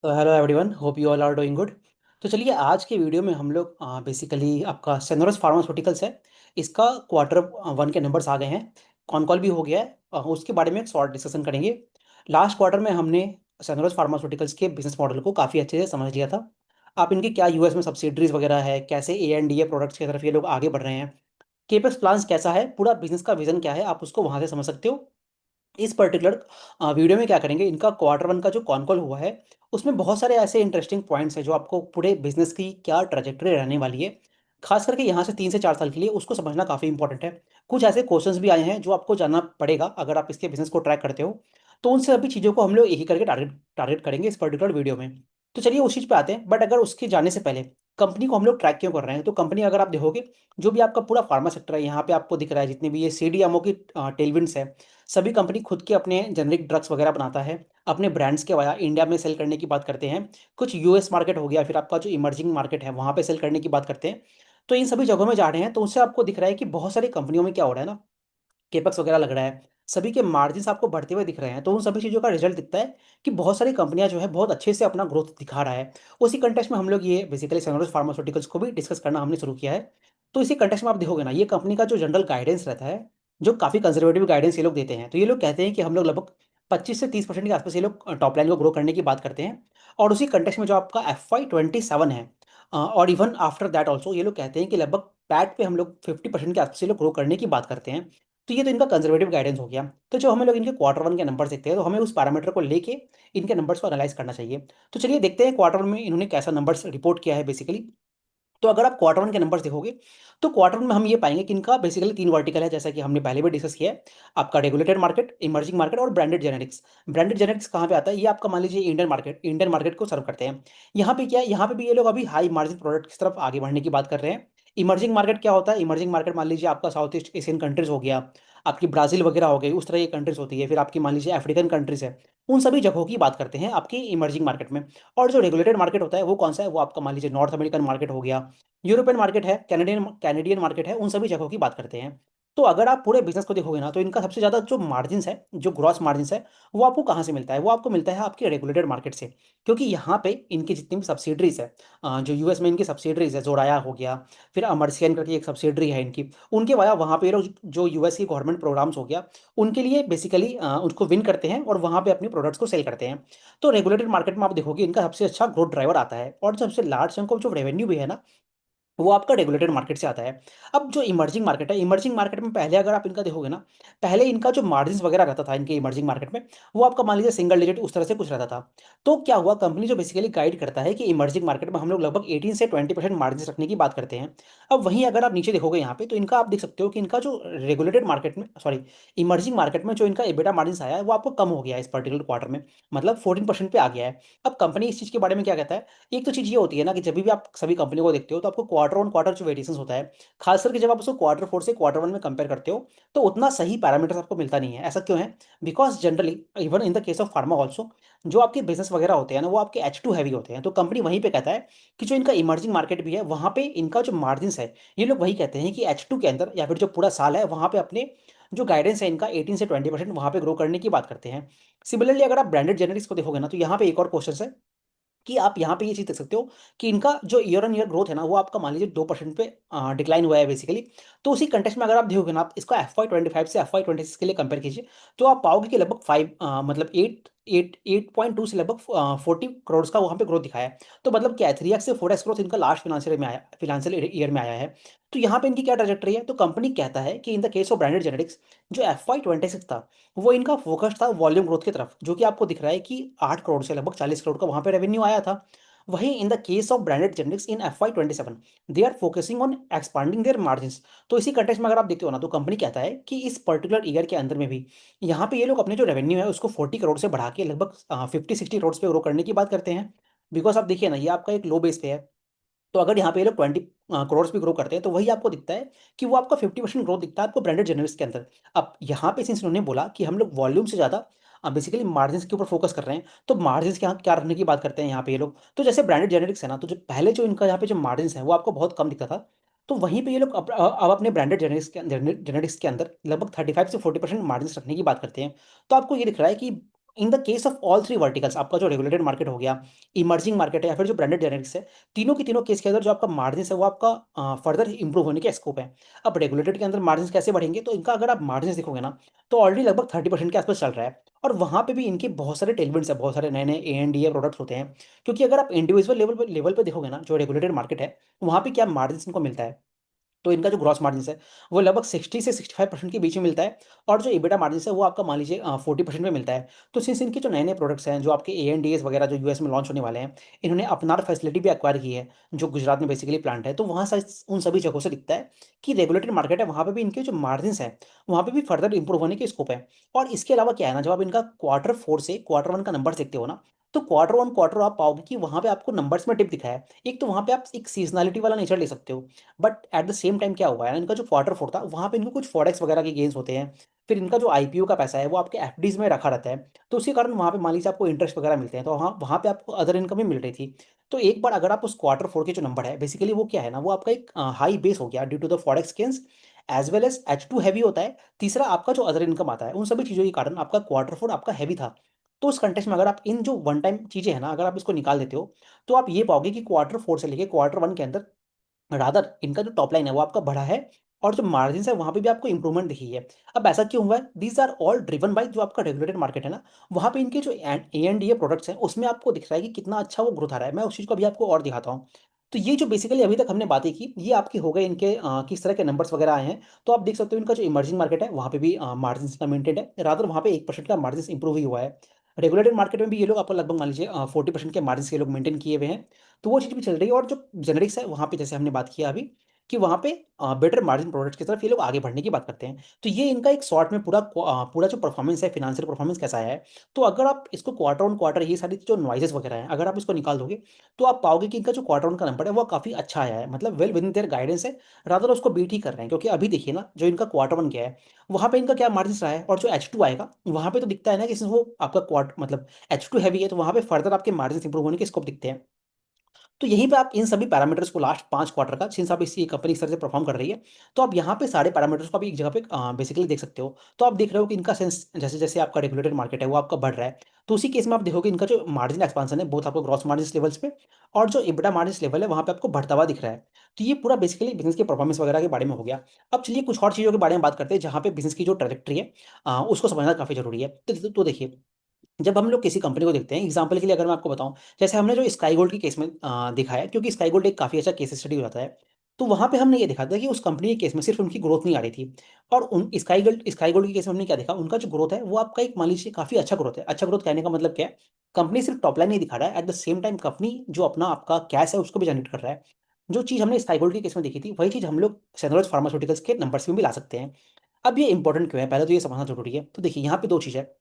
तो hello everyone, hope you all are doing good. तो चलिए आज के वीडियो में हम लोग बेसिकली आपका सेनोरस फार्मास्यूटिकल्स है। इसका क्वार्टर वन के नंबर्स आ गए हैं। कॉन कॉल भी हो गया है। उसके बारे में एक शॉर्ट डिस्कशन करेंगे। लास्ट क्वार्टर में हमने सेनोरस फार्मास्यूटिकल्स के बिजनेस मॉडल को काफ़ी अच्छे से समझ लिया था। आप इनके क्या यूएस में सब्सिडरीज वगैरह है, कैसे ए प्रोडक्ट्स की तरफ ये लोग आगे बढ़ रहे हैं, केपेक्स प्लान्स कैसा है, पूरा बिजनेस का विजन क्या है, आप उसको वहाँ से समझ सकते हो। इस पर्टिकुलर वीडियो में क्या करेंगे, इनका क्वार्टर वन का जो कॉन कॉल हुआ है उसमें बहुत सारे ऐसे इंटरेस्टिंग पॉइंट्स हैं जो आपको पूरे बिजनेस की क्या ट्रेजेक्टरी रहने वाली है, खास करके यहाँ से 3 से 4 साल के लिए उसको समझना काफ़ी इंपॉर्टेंट है। कुछ ऐसे क्वेश्चंस भी आए हैं जो आपको जानना पड़ेगा अगर आप इसके बिजनेस को ट्रैक करते हो। तो उन सभी चीज़ों को हम लोग एक ही करके टारगेट टारगेट करेंगे इस पर्टिकुलर वीडियो में। तो चलिए उस चीज़ पे आते हैं, बट अगर उसके जाने से पहले कंपनी को हम लोग ट्रैक क्यों कर रहे हैं, तो कंपनी अगर आप देखोगे जो भी आपका पूरा फार्मा सेक्टर है यहाँ पे आपको दिख रहा है, जितने भी ये सीडीएमओ की टेलविंड्स है, सभी कंपनी खुद के अपने जेनरिक ड्रग्स वगैरह बनाता है, अपने ब्रांड्स के वाया इंडिया में सेल करने की बात करते हैं। कुछ यूएस मार्केट हो गया, फिर आपका जो इमर्जिंग मार्केट है वहाँ पे सेल करने की बात करते हैं। तो इन सभी जगहों में जा रहे हैं, तो उससे आपको दिख रहा है कि बहुत सारी कंपनियों में क्या हो रहा है ना, केपेक्स वगैरह लग रहा है, सभी के मार्जिन्स आपको बढ़ते हुए दिख रहे हैं। तो उन सभी चीज़ों का रिजल्ट दिखता है कि बहुत सारी कंपनियां जो है बहुत अच्छे से अपना ग्रोथ दिखा रहा है। उसी कंटेक्स्ट में हम लोग ये बेसिकली सनराइज फार्मास्यूटिकल्स को भी डिस्कस करना हमने शुरू किया है। तो इसी कंटेक्स्ट में आप देखोगे ना, ये कंपनी का जो जनरल गाइडेंस रहता है, जो काफ़ी कंजर्वेटिव गाइडेंस ये लोग देते हैं, तो ये लोग कहते हैं कि हम लोग लगभग 25 से 30% के आसपास ये लोग टॉप लाइन को ग्रो करने की बात करते हैं। और उसी कंटेक्स्ट में जो आपका FY27 है, और इवन आफ्टर दैट ऑल्सो ये लोग कहते हैं कि लगभग पैट पे हम लोग 50% के आसपास ये लोग ग्रो करने की बात करते हैं। तो ये तो इनका कंजर्वेटिव गाइडेंस हो गया। तो जो हमें लोग इनके क्वार्टर वन के नंबर देखते हैं, तो हमें उस पैरामीटर को लेके इनके नंबर्स को एनालाइज करना चाहिए। तो चलिए देखते हैं क्वार्टर वन में इन्होंने कैसा नंबर्स रिपोर्ट किया है बेसिकली। तो अगर आप क्वार्टर वन के नंबर्स देखोगे, तो क्वार्टर वन में हम ये पाएंगे कि इनका बेसिकली 3 वर्टिकल है, जैसा कि हमने पहले भी डिस्कस किया है। आपका रेगुलेटेड मार्केट, इमर्जिंग मार्केट और ब्रांडेड जेनेरिक्स। ब्रांडेड जेनेरिक्स कहाँ पे आता है, ये आपका मान लीजिए इंडियन मार्केट को सर्व करते हैं। यहाँ पे क्या है, यहाँ पे भी ये लोग अभी हाई मार्जिन प्रोडक्ट की तरफ आगे बढ़ने की बात कर रहे हैं। इमर्जिंग मार्केट क्या होता है, इमर्जिंग मार्केट मान लीजिए आपका साउथ ईस्ट एशियन कंट्रीज हो गया, आपकी ब्राजील वगैरह हो गई, उस तरह की कंट्रीज होती है। फिर आपकी मान लीजिए अफ्रीकन कंट्रीज है, उन सभी जगहों की बात करते हैं आपकी इमर्जिंग मार्केट में। और जो रेगुलेटेड मार्केट होता है वो कौन सा है, वो आपका मान लीजिए नॉर्थ अमेरिकन मार्केट हो गया, यूरोपियन मार्केट है, कैनेडियन कैनेडियन मार्केट है, उन सभी जगहों की बात करते हैं। तो अगर आप पूरे बिजनेस को देखोगे ना, तो इनका सबसे ज़्यादा जो मार्जिन्स है, जो ग्रॉस मार्जिन्स है, वो आपको कहाँ से मिलता है, वो आपको मिलता है आपके रेगुलेटेड मार्केट से। क्योंकि यहाँ पे इनकी जितनी भी सब्सिडरीज है, जो यूएस में इनकी सब्सिडरीज है, जोराया हो गया, फिर अमरसियन करके एक सब्सिडरी है इनकी, उनके वाया वहाँ पे ये लोग जो यूएस की गवर्नमेंट प्रोग्राम्स हो गया, उनके लिए बेसिकली उनको विन करते हैं और वहाँ पे अपने प्रोडक्ट्स को सेल करते हैं। तो रेगुलेटेड मार्केट में आप देखोगे इनका सबसे अच्छा ग्रोथ ड्राइवर आता है, और सबसे लार्ज चंक ऑफ जो रेवेन्यू भी है ना, वो आपका रेगुलेटेड मार्केट से आता है। अब जो इमर्जिंग मार्केट है, इमर्जिंग मार्केट में पहले अगर आप इनका देखोगे ना, पहले इनका जो मार्जिन्स वगैरह रहता था इनके इमर्जिंग मार्केट में, वो आपका मान लीजिए सिंगल डिजिट उस तरह से कुछ रहता था। तो क्या हुआ, कंपनी जो बेसिकली गाइड करता है कि इमर्जिंग मार्केट में हम लोग लगभग 18 से 20% मार्जिन रखने की बात करते हैं। अब वहीं अगर आप नीचे देखोगे यहाँ पे, तो इनका आप देख सकते हो कि इनका जो रेगुलेटेड मार्केट में, सॉरी, इमर्जिंग मार्केट में जो इनका एबिटा मार्जिन आया है वो आपको कम हो गया है इस पर्टिकुलर क्वार्टर में, मतलब 14% पे आ गया है। अब कंपनी इस चीज़ के बारे में क्या कहता है, एक तो चीज़ ये होती है ना कि जब भी आप सभी कंपनियों को देखते हो तो आपको क्वार्टर ऑन क्वार्टर जो वेरिएशंस होता है, खास करके जब आप उसको क्वार्टर फोर से क्वार्टर वन में कंपेयर करते हो, तो उतना सही पैरामीटर्स आपको मिलता नहीं है। ऐसा क्यों है, because generally even in the case of pharma also, जो आपके बिजनेस वगैरह होते हैं ना, वो आपके H2 हैवी होते हैं। तो कंपनी वहीं पे कहता है कि जो इनका इमर्जिंग मार्केट भी है वहाँ पे इनका जो मार्जिन है, ये लोग वही कहते हैं कि H2 के अंदर या फिर जो पूरा साल है वहाँ पे अपने जो गाइडेंस है इनका 18 से 20% वहाँ पे ग्रो करने की बात करते हैं। सिमिलरली अगर आप ब्रांडेड जेनेरिक्स को देखोगे ना, तो यहाँ पे एक और क्वेश्चन है कि आप यहाँ पे ये चीज़ देख सकते हो कि इनका जो ईयर ऑन ईयर ग्रोथ है ना, वो आपका मान लीजिए 2% पे डिक्लाइन हुआ है बेसिकली। तो उसी कंटेक्स्ट में अगर आप देखोगे ना, आप इसको FY25 से FY26 के लिए कंपेयर कीजिए, तो आप पाओगे कि लगभग मतलब 8.2 से लगभग 40 करोड़ का वहाँ पे ग्रोथ दिखाया है। तो मतलब क्या है, 3x से 4x ग्रोथ इनका लास्ट फिनेंशियल ईयर में आया है। तो यहाँ पे इनकी क्या ट्रेजेक्टरी है, तो कंपनी कहता है कि इन the case of branded genetics, जो FY26 था, वो इनका फोकस था वॉल्यूम ग्रोथ की तरफ, जो कि आपको दिख रहा है कि 8 करोड़ से लगभग 40 करोड़ का वहां पे रेवेन्यू आया था। वहीं in the case of branded generics in FY27, they are focusing on expanding their margins. तो इसी कंटेक्स्ट में अगर आप देखते हो ना, तो कंपनी कहता है कि इस पर्टिकुलर ईयर के अंदर में भी यहाँ पे ये लोग अपने जो रेवेन्यू है उसको 40 करोड़ से बढ़ा के लगभग 50-60 करोड़ पे ग्रो करने की बात करते हैं। बिकॉज आप देखिए ना, ये आपका एक लो बेस पे है। तो अगर यहाँ पे ये लोग 20 करोड़ भी ग्रो करते हैं, तो वही आपको दिखता है कि वो आपका 50% ग्रोथ दिखता है आपको ब्रांडेड जेनरिक्स के अंदर। अब यहाँ पे सिंस उन्होंने बोला कि हम लोग वॉल्यूम से ज़्यादा बेसिकली मार्जिन के ऊपर फोकस कर रहे हैं, तो मार्जिन के यहाँ क्या रखने की बात करते हैं यहाँ पे ये लोग। तो जैसे ब्रांडेड जेनरिक्स है ना, तो जो पहले जो इनका यहाँ पे जो मार्जिन है वो आपको बहुत कम दिखता था। तो वहीं पे ये लोग अब अपने ब्रांडेड जेनरिक्स के अंदर लगभग 35 से 40% मार्जिन रखने की बात करते हैं। तो आपको ये दिख रहा है कि इन the case of all three verticals, आपका जो रेगुलेटेड मार्केट हो गया, इमर्जिंग मार्केट है, या फिर जो ब्रांडेड जेनेरिक्स है, तीनों की तीनों केस के अंदर जो आपका मार्जिन है वो आपका फर्दर इंप्रूव होने के स्कोप है। अब रेगुलेटेड के अंदर मार्जिन कैसे बढ़ेंगे, तो इनका अगर आप मार्जिन देखोगे ना, तो ऑलरेडी लगभग 30% के आसपास चल रहा है। और वहाँ पे भी इनके बहुत सारे टेलविंड्स है, बहुत सारे नए नए ANDA प्रोडक्ट्स होते हैं। क्योंकि अगर आप इंडिविजुअल लेवल पे देखोगे ना, जो रेगुलेटेड मार्केट है, वहाँ पे क्या मार्जिन इनको मिलता है, तो इनका जो ग्रॉस मार्जिन है वो लगभग 60 से 65% के बीच में मिलता है। और जो EBITDA मार्जिन है वो आपका मान लीजिए 40% में मिलता है। तो सिंस इनके जो नए नए प्रोडक्ट्स हैं, जो आपके ANDAs वगैरह जो US में लॉन्च होने वाले हैं, इन्होंने अपनार फैसिलिटी भी एक्वायर की है, जो गुजरात में बेसिकली प्लांट है। तो वहाँ से उन सभी जगहों से दिखता है कि रेगुलेटेड मार्केट है, वहाँ पे भी इनके जो मार्जिन है वहाँ पे भी फर्दर इंप्रूव होने के स्कोप है। और इसके अलावा क्या है ना, जब आप इनका Q4 से Q1 का नंबर देखते हो ना, तो Q1 आप पाओगे कि वहाँ पे आपको नंबर्स में डिप दिखा है। एक तो वहाँ पे आप एक सीजनैलिटी वाला नेचर ले सकते हो, but at the same time क्या हुआ है ना, इनका जो Q4 था वहाँ पे इनको कुछ फॉरेक्स वगैरह के गेन्स होते हैं। फिर इनका जो IPO का पैसा है वो आपके FDs में रखा रहता है, तो उसी कारण वहाँ पे मान लीजिए आपको इंटरेस्ट वगैरह मिलते हैं, तो वहाँ वहाँ पे आपको अदर इनकम भी मिल रही थी। तो एक बार अगर आप उस Q4 के जो नंबर है, बेसिकली वो क्या है ना, वो आपका एक हाई बेस हो गया due to the forex gains, as well as H2 heavy होता है। तीसरा आपका जो अदर इनकम आता है, उन सभी चीज़ों के कारण आपका Q4 आपका हैवी था। तो उस कंटेक्स्ट में अगर आप इन जो वन टाइम चीज़ें हैं ना, अगर आप इसको निकाल देते हो, तो आप ये पाओगे कि Q4 से लेके Q1 के अंदर रादर इनका जो टॉप लाइन है वो आपका बढ़ा है, और जो मार्जिन है वहां पे भी आपको इंप्रूवमेंट दिखी है। अब ऐसा क्यों हुआ है, these are all driven by जो आपका रेगुलेटेड मार्केट है ना, वहां पे इनके जो ANDA प्रोडक्ट्स हैं उसमें आपको दिख रहा है कि कितना अच्छा वो ग्रोथ आ रहा है। मैं उस चीज को अभी आपको और दिखाता हूँ। तो ये जो बेसिकली अभी तक हमने बातें की, ये आपकी हो गई इनके किस तरह के नंबर्स वगैरह आए हैं। तो आप देख सकते हो इनका जो इमर्जिंग मार्केट है वहाँ पे भी मार्जिन का मेंटेन है, रादर वहाँ पे 1% का मार्जिन इंप्रूव ही हुआ है। रेगुलेटेड मार्केट में भी ये लोग आपको लगभग मान लीजिए 40% के मार्जिन ये लोग मेंटेन किए हुए हैं। तो वो चीज़ भी चल रही है। और जो जेनेरिक्स है वहाँ पे जैसे हमने बात किया अभी, कि वहाँ पे बेटर मार्जिन प्रोडक्ट्स की तरफ ये लोग आगे बढ़ने की बात करते हैं। तो ये इनका एक शॉर्ट में पूरा जो परफॉर्मेंस है, फिनेंशियल परफॉर्मेंस कैसा आया है। तो अगर आप इसको Q1 ये सारी जो नॉइजेस वगैरह हैं, अगर आप इसको निकाल दोगे, तो आप पाओगे कि इनका जो Q1 का नंबर है वो काफ़ी अच्छा आया है, मतलब well with in their guidance है। रादर उसको बीट ही कर रहे हैं, क्योंकि अभी देखिए ना, जो इनका Q1 गया है वहाँ पे इनका क्या मार्जिन रहा है, और जो H2 आएगा वहाँ पे तो दिखता है ना कि इसमें वो आपका क्वार्ट मतलब H2 हैवी है, तो वहाँ पे फर्दर आपके मार्जिन इंप्रूव होने के स्कोप दिखते हैं। तो यहीं पे आप इन सभी पैरामीटर्स को लास्ट 5 क्वार्टर का, सिंस आप इसी कंपनी इस तरह से परफॉर्म कर रही है, तो आप यहाँ पे सारे पैरामीटर्स को आप एक जगह पे बेसिकली देख सकते हो। तो आप देख रहे हो कि इनका सेंस जैसे जैसे आपका रेगुलेटेड मार्केट है वो आपका बढ़ रहा है, तो उसी केस में आप देखोगे इनका जो मार्जिन एक्सपांसन है बोथ आपको ग्रॉस मार्जिन लेवल्स पे, और जो EBITDA मार्जिन लेवल है वहाँ पे आपको बढ़ता हुआ दिख रहा है। तो ये पूरा बेसिकली बिजनेस के परफॉर्मेंस वगैरह के बारे में हो गया। अब चलिए कुछ और चीज़ों के बारे में बात करते हैं, जहाँ पे बिजनेस की जो ट्रैजेक्टरी है उसको समझना काफ़ी जरूरी है। तो देखिए, जब हम लोग किसी कंपनी को देखते हैं, एग्जांपल के लिए अगर मैं आपको बताऊं, जैसे हमने जो स्काई गोल्ड की केस में देखा है, क्योंकि स्काई गोल्ड एक काफ़ी अच्छा केस स्टडी हो जाता है। तो वहां पे हमने ये देखा था कि उस कंपनी के केस में सिर्फ उनकी ग्रोथ नहीं आ रही थी, और उन स्काई गोल्ड के केस में हमने क्या देखा, उनका जो ग्रोथ है वो आपका एक मान लीजिए काफ़ी अच्छा ग्रोथ है। अच्छा ग्रोथ कहने का मतलब क्या है, कंपनी सिर्फ टॉप लाइन नहीं दिखा रहा है, at the same time company जो अपना आपका कैश है उसको भी जनरेट कर रहा है। जो चीज़ हमने स्काई गोल्ड के केस में देखी थी, वही चीज़ हम लोग सेनोरस फार्मास्यूटिकल्स के नंबर्स में भी ला सकते हैं। अब ये इंपॉर्टेंट क्यों है, पहले तो ये समझना जरूरी है। तो देखिए यहाँ पे दो चीज़ है।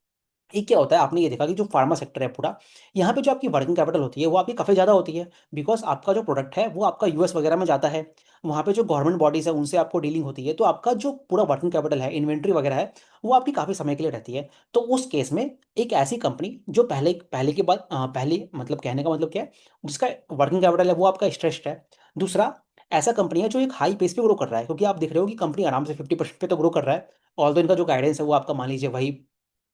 एक क्या होता है, आपने ये देखा कि जो फार्मा सेक्टर है पूरा, यहाँ पे जो आपकी वर्किंग कैपिटल होती है वो आपकी काफ़ी ज़्यादा होती है, बिकॉज आपका जो प्रोडक्ट है वो आपका US वगैरह में जाता है। वहाँ पे जो गवर्नमेंट बॉडीज़ है उनसे आपको डीलिंग होती है, तो आपका जो पूरा वर्किंग कैपिटल है, इन्वेंट्री वगैरह है, वो आपकी काफ़ी समय के लिए रहती है। तो उस केस में एक ऐसी कंपनी जो पहले पहले के बाद पहले मतलब कहने का मतलब क्या है, जिसका वर्किंग कैपिटल है वो आपका स्ट्रेस्ड है। दूसरा, ऐसा कंपनी है जो एक हाई पेस पे ग्रो कर रहा है, क्योंकि आप देख रहे हो कि कंपनी आराम से 50% पे तो ग्रो कर रहा है। ऑल इनका जो गाइडेंस है वो आपका मान लीजिए वही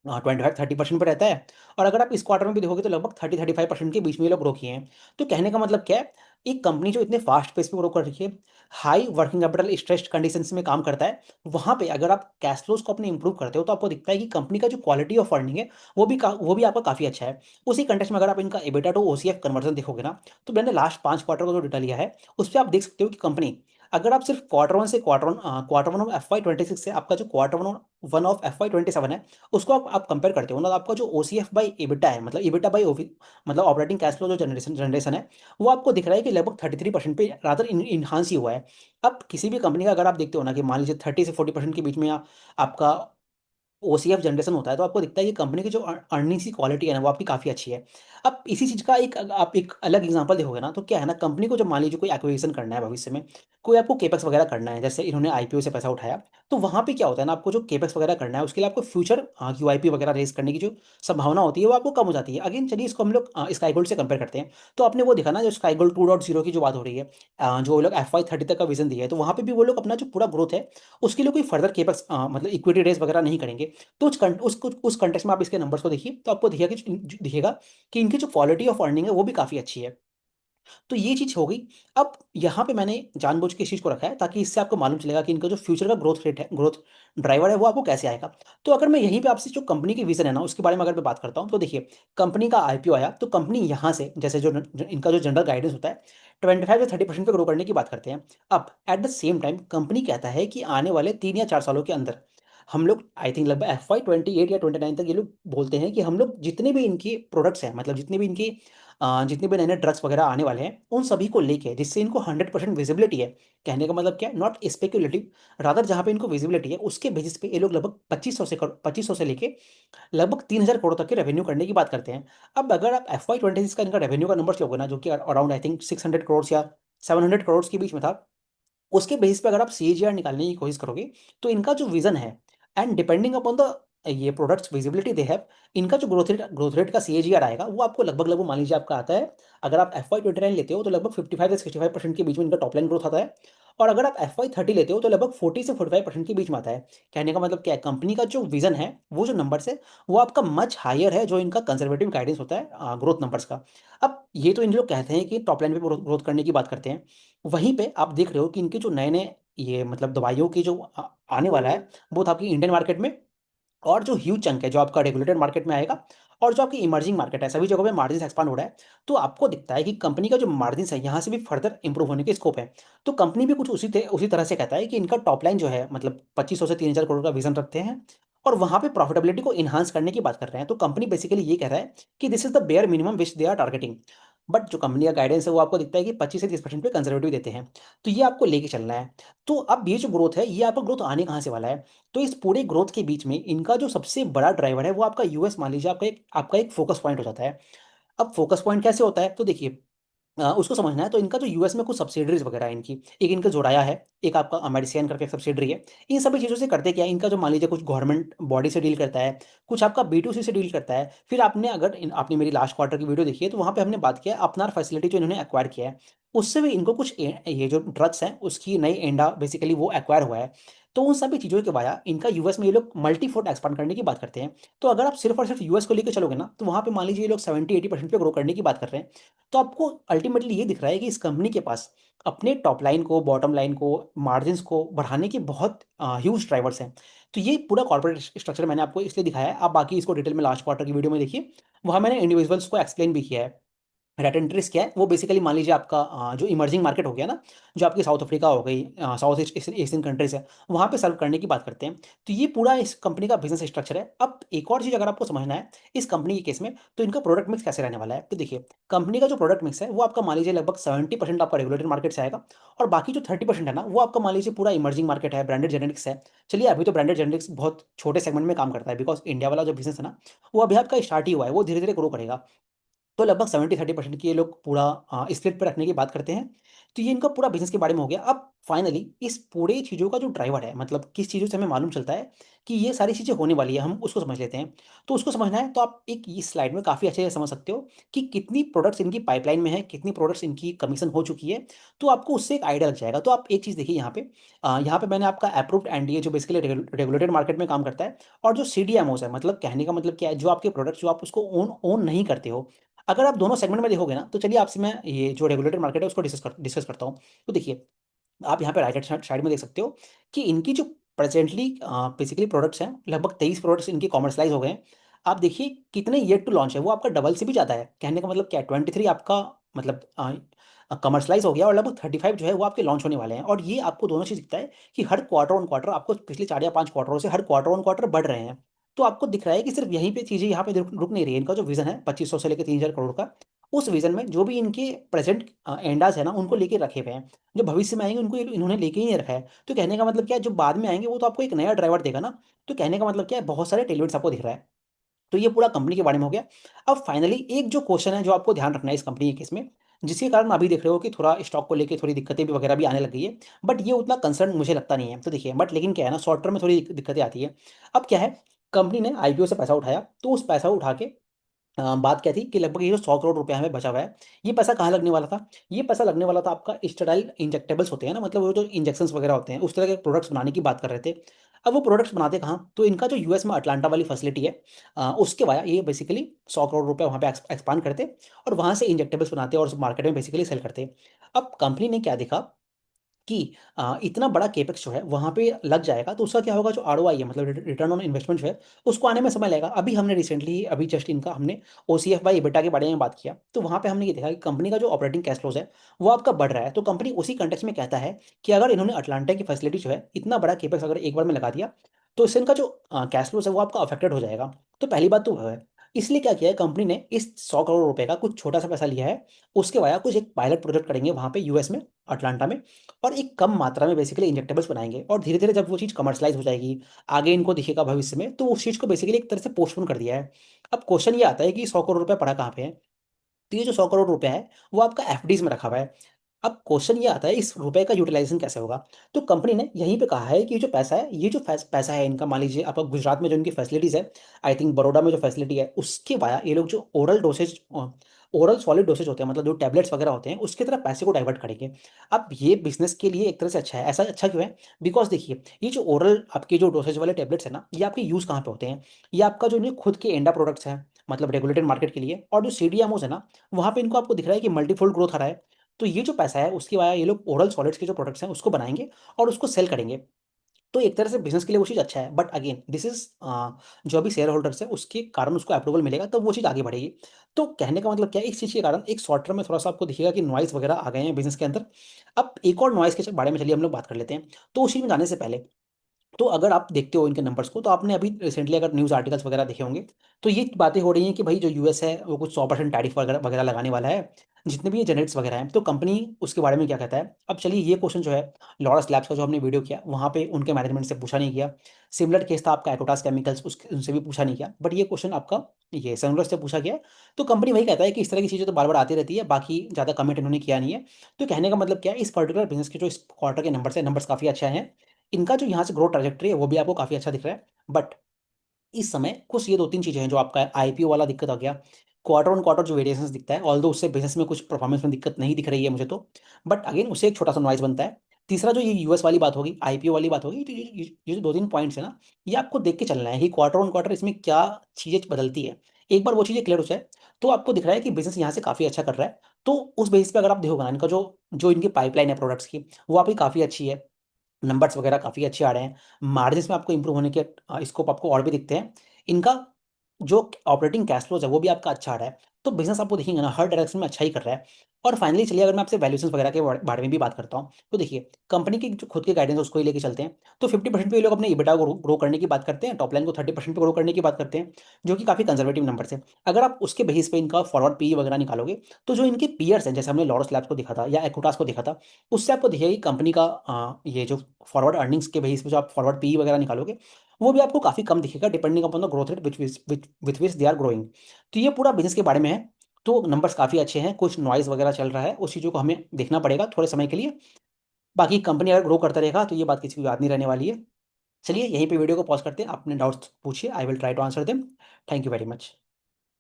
25-30% पे रहता है। और अगर आप इस क्वार्टर में भी देखोगे तो लगभग 30-35% के बीच में ये लोग ग्रो किए हैं। तो कहने का मतलब क्या है, एक कंपनी जो इतने फास्ट पेस पे ग्रो कर रही है, high working capital stressed conditions में काम करता है, वहां पे अगर आप कैश फ्लोज को अपने इंप्रूव करते हो तो आपको दिखता है कि कंपनी का जो क्वालिटी ऑफ फंडिंग है वो भी आपका काफी अच्छा है। उसी कंटेक्स्ट में अगर आप इनका EBITDA टू OCF कन्वर्जन देखोगे ना, तो मैंने लास्ट 5 क्वार्टर का जो डेटा लिया है उस पर आप देख सकते हो कि कंपनी, अगर आप सिर्फ क्वार्टर वन ऑफ FY26 से आपका जो क्वार्टर वन ऑफ FY27 है उसको आप कंपेयर करते हो ना, तो आपका जो OCF बाई EBITDA है, मतलब EBITDA बाई मतलब ऑपरेटिंग कैश फ्लो जो जनरेशन है, वो आपको दिख रहा है कि लगभग 33% पे रादर इन्हांस ही हुआ है। अब किसी भी कंपनी का अगर आप देखते हो ना कि मान लीजिए 30 से 40% के बीच में आपका OCF जनरेशन होता है, तो आपको दिखता है कि कंपनी की जो अर्निंग्स की क्वालिटी है ना वो आपकी काफ़ी अच्छी है। अब इसी चीज़ का आप एक अलग एग्जांपल देखोगे ना, तो क्या है ना, कंपनी को जब मान लीजिए कोई एक्विजिशन करना है भविष्य में, कोई आपको केपेक्स वगैरह करना है, जैसे इन्होंने IPO से पैसा उठाया, तो वहाँ पे क्या होता है ना, आपको जो केपेक्स वगैरह करना है उसके लिए आपको फ्यूचर क्यूआईपी वगैरह रेज करने की जो संभावना होती है वो आपको कम हो जाती है। अगेन चलिए इसको हम लोग स्काई गोल्ड से कंपेयर करते हैं। तो आपने वो देखा ना, जो स्काई गोल्ड 2.0 की जो बात हो रही है, जो वो लोग FY 30 तक का विजन दिया है, तो वहाँ पे भी वो लोग अपना जो पूरा ग्रोथ है उसके लिए कोई फर्दर केपेक्स मतलब इक्विटी रेज वगैरह नहीं करेंगे। तो उस कंटेक्स में आप इसके नंबर्स को देखिए तो आपको दिखेगा कि इनकी जो क्वालिटी ऑफ अर्निंग है वो भी काफ़ी अच्छी है। तो ये चीज़ हो गई। अब यहाँ पे मैंने जानबूझ के इस चीज़ को रखा है ताकि इससे आपको मालूम चलेगा कि इनका जो फ्यूचर का ग्रोथ रेट है, ग्रोथ ड्राइवर है, वो आपको कैसे आएगा। तो अगर मैं यहीं पे आपसे जो कंपनी की विजन है ना उसके बारे में अगर मैं बात करता हूँ, तो देखिए कंपनी का आईपीओ आया तो कंपनी यहाँ से जैसे इनका जो जनरल गाइडेंस होता है 25 से 30% पे ग्रो करने की बात करते हैं। अब at the same time company कहता है कि आने वाले 3 या 4 सालों के अंदर हम लोग आई थिंक लगभग FY 28 या 29 तक ये लोग बोलते हैं कि हम लोग जितने भी इनकी प्रोडक्ट्स हैं, मतलब जितने भी नए नए ड्रग्स वगैरह आने वाले हैं उन सभी को लेके, जिससे इनको 100% विजिबिलिटी है। कहने का मतलब क्या है, नॉट स्पेक्युलेटिव, रादर जहाँ पे इनको विजिबिलिटी है उसके बेसिस पे ये लोग लगभग 2500 से लेके लगभग 3,000 करोड़ तक के रेवेन्यू करने की बात करते हैं। अब अगर आप FY 26 का इनका रेवेन्यू का नंबर लोगे ना, जो कि अराउंड आई थिंक 600 करोड़ या 700 करोड़ के बीच में था, उसके बेसिस पे अगर आप CAGR निकालने की कोशिश करोगे तो इनका जो विजन है, एंड डिपेंडिंग अपॉन द ये प्रोडक्ट्स विजिबिलिटी दे हैव, इनका जो ग्रोथ रेट का CAGR आएगा वो आपको लगभग लगभग मान लीजिए आपका आता है। अगर आप FY 29 लेते हो तो लगभग 55 से 65% के बीच में इनका टॉप लाइन ग्रोथ आता है। और अगर आप FY 30 लेते हो तो लगभग 40 से 45% के बीच में आता है। कहने का मतलब क्या है, कंपनी का जो विजन है, वो जो नंबर्स है वो आपका मच हायर है जो इनका कंजर्वेटिव गाइडेंस होता है ग्रोथ नंबर्स का। अब ये तो इन लोग कहते हैं कि टॉप लाइन पे ग्रोथ करने की बात करते हैं। वहीं पे आप देख रहे हो कि इनके जो नए नए ये मतलब दवाइयों की जो आने वाला है, वो था आपकी इंडियन मार्केट में, और जो ह्यूज चंक है जो आपका रेगुलेटेड मार्केट में आएगा, और जो आपकी इमर्जिंग मार्केट है, सभी जगहों पे मार्जिन एक्सपांड हो रहा है। तो आपको दिखता है कि कंपनी का जो मार्जिन है यहाँ से भी फर्दर इंप्रूव होने के स्कोप है। तो कंपनी भी कुछ उसी तरह से कहता है कि इनका टॉप लाइन जो है मतलब 2500 से 3,000 करोड़ का विजन रखते हैं, और वहां पे प्रॉफिटेबिलिटी को इन्हांस करने की बात कर रहे हैं। तो कंपनी बेसिकली ये कह रहा है कि this is the bare minimum which they are targeting. But जो कंपनी का गाइडेंस है वो आपको दिखता है कि 25 से 30% पे कंजर्वेटिव देते हैं। तो ये आपको लेके चलना है। तो अब ये जो ग्रोथ है, ये आपका ग्रोथ आने कहाँ से वाला है। तो इस पूरे ग्रोथ के बीच में इनका जो सबसे बड़ा ड्राइवर है वो आपका यूएस मान लीजिए आपका एक फोकस पॉइंट हो जाता है। अब फोकस पॉइंट कैसे होता है, तो देखिए उसको समझना है। तो इनका जो यूएस में कुछ सब्सिडरीज वगैरह है इनकी, एक इनका जोड़ाया है, एक आपका मेडिसिन करके सब्सिडरी है। इन सभी चीज़ों से करते क्या है, इनका जो मान लीजिए कुछ गवर्नमेंट बॉडी से डील करता है, कुछ आपका B2C से डील करता है। फिर आपने मेरी लास्ट क्वार्टर की वीडियो देखी है तो वहाँ पे हमने बात किया है अपनार फैसिलिटी जो इन्होंने एक्वायर किया है, उससे भी इनको कुछ ये जो ड्रग्स हैं उसकी नई एंडा बेसिकली वो एक्वायर हुआ है। तो उन सभी चीज़ों के वाया इनका यूएस में ये लोग मल्टीफोल्ड एक्सपांड करने की बात करते हैं। तो अगर आप सिर्फ और सिर्फ यूएस को लेकर चलोगे ना, तो वहाँ पे मान लीजिए ये लोग 70-80% पे ग्रो करने की बात कर रहे हैं। तो आपको अल्टीमेटली ये दिख रहा है कि इस कंपनी के पास अपने टॉप लाइन को, बॉटम लाइन को, मार्जिन्स को बढ़ाने के बहुत ह्यूज ड्राइवर्स हैं। तो ये पूरा कॉर्पोरेट स्ट्रक्चर मैंने आपको इसलिए दिखाया है। आप बाकी इसको डिटेल में लास्ट क्वार्टर की वीडियो में देखिए, वहाँ मैंने इंडिविजुअल्स को एक्सप्लेन भी किया है। रेट एंट्रीज क्या है, वो बेसिकली मान लीजिए आपका जो इमर्जिंग मार्केट हो गया ना, जो आपकी साउथ अफ्रीका हो गई, साउथ ईस्ट एशियन कंट्रीज है, वहाँ पे सर्व करने की बात करते हैं। तो ये पूरा इस कंपनी का बिजनेस स्ट्रक्चर है। अब एक और चीज़ अगर आपको समझना है इस कंपनी के केस में, तो इनका प्रोडक्ट मिक्स कैसे रहने वाला है। तो देखिए कंपनी का जो प्रोडक्ट मिक्स है वो आपका मान लीजिए लगभग 70% आपका रेगुलेटेड मार्केट से आएगा, और बाकी जो 30% है ना वो आपका मान लीजिए पूरा इमर्जिंग मार्केट है, ब्रांडेड जेनेरिक्स है। चलिए अभी तो ब्रांडेड जेनेरिक्स बहुत छोटे सेगमेंट में काम करता है, बिकॉज इंडिया वाला जो बिजनेस है ना वो अभी आपका स्टार्ट ही हुआ है, वो धीरे धीरे ग्रो करेगा। तो लगभग 70-30% की ये लोग पूरा स्प्लिट पे रखने की बात करते हैं। तो ये इनका पूरा बिजनेस के बारे में हो गया। अब फाइनली इस पूरे चीज़ों का जो ड्राइवर है, मतलब किस चीज़ों से हमें मालूम चलता है कि ये सारी चीज़ें होने वाली है, हम उसको समझ लेते हैं। तो उसको समझना है तो आप एक इस स्लाइड में काफ़ी अच्छे से समझ सकते हो कि कितनी प्रोडक्ट्स इनकी पाइपलाइन में है, कितनी प्रोडक्ट्स इनकी कमीशन हो चुकी है। तो आपको उससे एक आइडिया लग जाएगा। तो आप एक चीज़ देखिए यहाँ पे, यहाँ पे मैंने आपका अप्रूव्ड एनडीए जो बेसिकली रेगुलेटेड मार्केट में काम करता है, और जो CDMOs है, मतलब कहने का मतलब क्या है, जो आपके प्रोडक्ट्स जो आप उसको ओन ओन नहीं करते हो। अगर आप दोनों सेगमेंट में देखोगे ना, तो चलिए आपसे मैं ये जो रेगुलेटेड मार्केट है उसको डिस्कस करता हूँ। तो देखिए आप यहाँ पे राइट साइड में देख सकते हो कि इनकी जो प्रेजेंटली बेसिकली प्रोडक्ट्स हैं, लगभग 23 प्रोडक्ट्स इनकी कॉमर्शलाइज हो गए हैं। आप देखिए कितने ईयर टू लॉन्च है, वो आपका डबल से भी ज़्यादा है। कहने का मतलब क्या है, 23 आपका मतलब कमर्शलाइज हो गया, और लगभग 35 जो है वो आपके लॉन्च होने वाले हैं। और ये आपको दोनों चीज़ दिखता है कि हर क्वार्टर ऑन क्वार्टर आपको पिछले 4 या 5 क्वार्टरों से हर क्वार्टर ऑन क्वार्टर बढ़ रहे हैं। तो आपको दिख रहा है कि सिर्फ यहीं पे चीज़ें यहाँ पे रुक नहीं रही है। इनका जो विजन है 2500 से लेकर 3,000 करोड़ का, उस विजन में जो भी इनके प्रेजेंट एंडाज है ना उनको लेके रखे हुए हैं, जो भविष्य में आएंगे उनको इन्होंने लेके ही नहीं रखा है। तो कहने का मतलब क्या है, जो बाद में आएंगे वो तो आपको एक नया ड्राइवर देगा ना। तो कहने का मतलब क्या है, बहुत सारे टेलमेट्स आपको दिख रहा है। तो ये पूरा कंपनी के बारे में हो गया। अब फाइनली एक जो क्वेश्चन है जो आपको ध्यान रखना है इस कंपनी के केस में, जिसके कारण अभी देख रहे हो कि थोड़ा स्टॉक को लेके थोड़ी दिक्कतें भी वगैरह भी आने लग गई है। बट ये उतना कंसर्न मुझे लगता नहीं है। तो देखिए, बट लेकिन क्या है ना, शॉर्ट टर्म में थोड़ी दिक्कतें आती है। अब क्या है, कंपनी ने आईपीओ से पैसा उठाया, तो उस पैसा उठा के बात क्या थी कि लगभग ये जो 100 करोड़ रुपया हमें बचा हुआ है, ये पैसा कहाँ लगने वाला था? ये पैसा लगने वाला था आपका स्टेराइल इंजेक्टेबल्स होते हैं ना, मतलब वो जो इंजेक्शंस वगैरह होते हैं, उस तरह के प्रोडक्ट्स बनाने की बात कर रहे थे। अब वो प्रोडक्ट्स बनाते कहाँ? तो इनका जो यूएस में अटलांटा वाली फैसिलिटी है, उसके वाया ये बेसिकली 100 करोड़ रुपये वहाँ पे एक्सपांड करते और वहाँ से इंजेक्टेबल्स बनाते और उस मार्केट में बेसिकली सेल करते। अब कंपनी ने क्या देखा कि इतना बड़ा केपेक्स जो है वहाँ पे लग जाएगा, तो उसका क्या होगा, जो आरओआई है, मतलब रिटर्न ऑन इन्वेस्टमेंट जो है, उसको आने में समय लगेगा। अभी हमने रिसेंटली, अभी जस्ट इनका हमने ओसीएफ बाई EBITDA के बारे में बात किया, तो वहाँ पे हमने ये देखा कि कंपनी का जो ऑपरेटिंग कैश फ्लोज है वो आपका बढ़ रहा है। तो कंपनी उसी कंटेक्स्ट में कहता है कि अगर इन्होंने अटलांटा की फैसिलिटी जो है, इतना बड़ा केपेक्स अगर एक बार में लगा दिया, तो इससे इनका जो कैश फ्लोज है वो आपका अफेक्टेड हो जाएगा। तो पहली बात तो वो है। इसलिए क्या किया है कंपनी ने, इस 100 करोड़ रुपए का कुछ छोटा सा पैसा लिया है, उसके वाया कुछ एक पायलट प्रोजेक्ट करेंगे वहाँ पे यूएस में, अटलांटा में, और एक कम मात्रा में बेसिकली इंजेक्टेबल्स बनाएंगे। और धीरे धीरे जब वो चीज़ कमर्शलाइज हो जाएगी, आगे इनको दिखेगा भविष्य में, तो उस चीज़ को बेसिकली एक तरह से पोस्टपोन कर दिया है। अब क्वेश्चन ये आता है कि 100 करोड़ रुपये पड़ा कहाँ पे है? तो ये जो 100 करोड़ रुपया है वो आपका एफडीज में रखा हुआ है। अब क्वेश्चन ये आता है, इस रुपए का यूटिलाइजेशन कैसे होगा? तो कंपनी ने यहीं पे कहा है कि ये जो पैसा है, ये जो पैसा है इनका, मान लीजिए आपका गुजरात में जो इनकी फैसिलिटीज है, आई थिंक बड़ौदा में जो फैसिलिटी है, उसके वाया ये लोग जो ओरल सॉलिड डोसेज होते हैं, मतलब जो टैबलेट्स वगैरह होते हैं, उसकी तरफ पैसे को डाइवर्ट करेंगे। अब ये बिजनेस के लिए एक तरह से अच्छा है। ऐसा अच्छा क्यों है? बिकॉज देखिए, ये जो ओरल आपके जो डोसेज वाले टैबलेट्स है ना, ये आपके यूज़ कहाँ पे होते हैं? ये आपका जो ये खुद के एंडा प्रोडक्ट्स हैं, मतलब रेगुलेटेड मार्केट के लिए, और जो सीडीएमओस है ना, वहाँ पे इनको आपको दिख रहा है कि मल्टीफोल्ड ग्रोथ आ रहा है। तो ये जो पैसा है उसकी वजह ये लोग ओरल सॉलिड्स के जो प्रोडक्ट्स हैं उसको बनाएंगे और उसको सेल करेंगे। तो एक तरह से बिजनेस के लिए वो चीज़ अच्छा है। बट अगेन दिस इज, जो अभी शेयर होल्डर्स है उसके कारण उसको अप्रूवल मिलेगा, तब वो चीज़ आगे बढ़ेगी। तो कहने का मतलब क्या है, इस चीज़ के कारण एक शॉर्ट टर्म में थोड़ा सा आपको दिखेगा कि नॉइस वगैरह आ गए हैं बिजनेस के अंदर। अब एक और नॉइस के बारे में चलिए हम लोग बात कर लेते हैं। तो उस चीज़ में जाने से पहले, तो अगर आप देखते हो इनके नंबर्स को, तो आपने अभी रिसेंटली अगर न्यूज़ आर्टिकल्स वगैरह देखे होंगे, तो ये बातें हो रही हैं कि भाई जो यूएस है वो कुछ 100% टैरिफ वगैरह वगैरह लगाने वाला है जितने भी ये जेनरिक्स वगैरह हैं। तो कंपनी उसके बारे में क्या कहता है? अब चलिए, ये क्वेश्चन जो है, लॉरस लैब्स का जो हमने वीडियो किया वहाँ पे उनके मैनेजमेंट से पूछा नहीं किया। सिमिलर केस था आपका एकोटास केमिकल्स, उस उनसे भी पूछा नहीं किया। बट ये क्वेश्चन आपका ये सनराइज से पूछा गया है। तो कंपनी वही कहता है कि इस तरह की चीज़ें तो बार बार आती रहती है, बाकी ज़्यादा कमेंट इन्होंने किया नहीं है। तो कहने का मतलब क्या है, इस पर्टिकुलर बिजनेस के जो इस क्वार्टर के नंबर्स है, नंबर्स काफ़ी अच्छे आए हैं। इनका जो यहाँ से ग्रोथ ट्रैजेक्टरी है वो भी आपको काफ़ी अच्छा दिख रहा है। बट इस समय कुछ ये दो तीन चीज़ें हैं जो आपका आईपीओ वाला दिक्कत आ गया, क्वार्टर ऑन क्वार्टर जो वेरिएशंस दिखता है, ऑल्दो उससे बिजनेस में कुछ परफॉर्मेंस में दिक्कत नहीं दिख रही है मुझे तो। बट अगेन उससे एक छोटा सा नॉइज बनता है। तीसरा जो ये यूएस वाली बात होगी, आईपीओ वाली बात होगी, तो ये जो दो तीन पॉइंट्स है ना, ये आपको देख के चलना है कि क्वार्टर ऑन क्वार्टर इसमें क्या चीज़ें बदलती है। एक बार वो चीज़ें क्लियर हो जाए, तो आपको दिख रहा है कि बिजनेस यहाँ से काफ़ी अच्छा कर रहा है। तो उस बेसिस पे अगर आप देखोगे ना, इनका जो जो इनकी पाइपलाइन है प्रोडक्ट्स की, वो आपकी काफ़ी अच्छी है। नंबर्स वगैरह काफ़ी अच्छे आ रहे हैं। मार्जिन्स में आपको इंप्रूव होने के स्कोप आपको और भी दिखते हैं। इनका जो ऑपरेटिंग कैश फ्लोज है वो भी आपका अच्छा आ रहा है। तो बिजनेस आपको दिखेंगे ना, हर डायरेक्शन में अच्छा ही कर रहा है। और फाइनली चलिए, अगर मैं आपसे वैल्यूएशन वगैरह के बारे में भी बात करता हूँ, तो देखिए, कंपनी की जो खुद के गाइडेंस है उसको ही लेके चलते हैं। तो 50% पे ये लोग अपने EBITDA को ग्रो करने की बात करते हैं, टॉप लाइन को 30% पे ग्रो करने की बात करते हैं, जो कि काफ़ी कंजर्वेटिव नंबर है। अगर आप उसके बेसिस पे इनका फॉरवर्ड पी वगैरह निकालोगे, तो जो इनके पीयर्स हैं, जैसे हमने लॉरस लैब्स को देखा था या एक्विटास को देखा था, उससे आपको दिखेगा कि कंपनी का ये जो फॉरवर्ड अर्निंग्स के बेसिस पे जो आप फॉरवर्ड पी वगैरह निकालोगे, वो भी आपको काफ़ी कम दिखेगा, depending upon the growth rate which they are growing. तो ये पूरा बिजनेस के बारे में है। तो नंबर्स काफ़ी अच्छे हैं, कुछ नॉइज वगैरह चल रहा है, उस चीज़ों को हमें देखना पड़ेगा थोड़े समय के लिए। बाकी कंपनी अगर ग्रो करता रहेगा तो ये बात किसी को याद नहीं रहने वाली है। चलिए, यहीं पे वीडियो को पॉज करते हैं, अपने डाउट्स पूछिए, I will try to answer them. Thank you very much.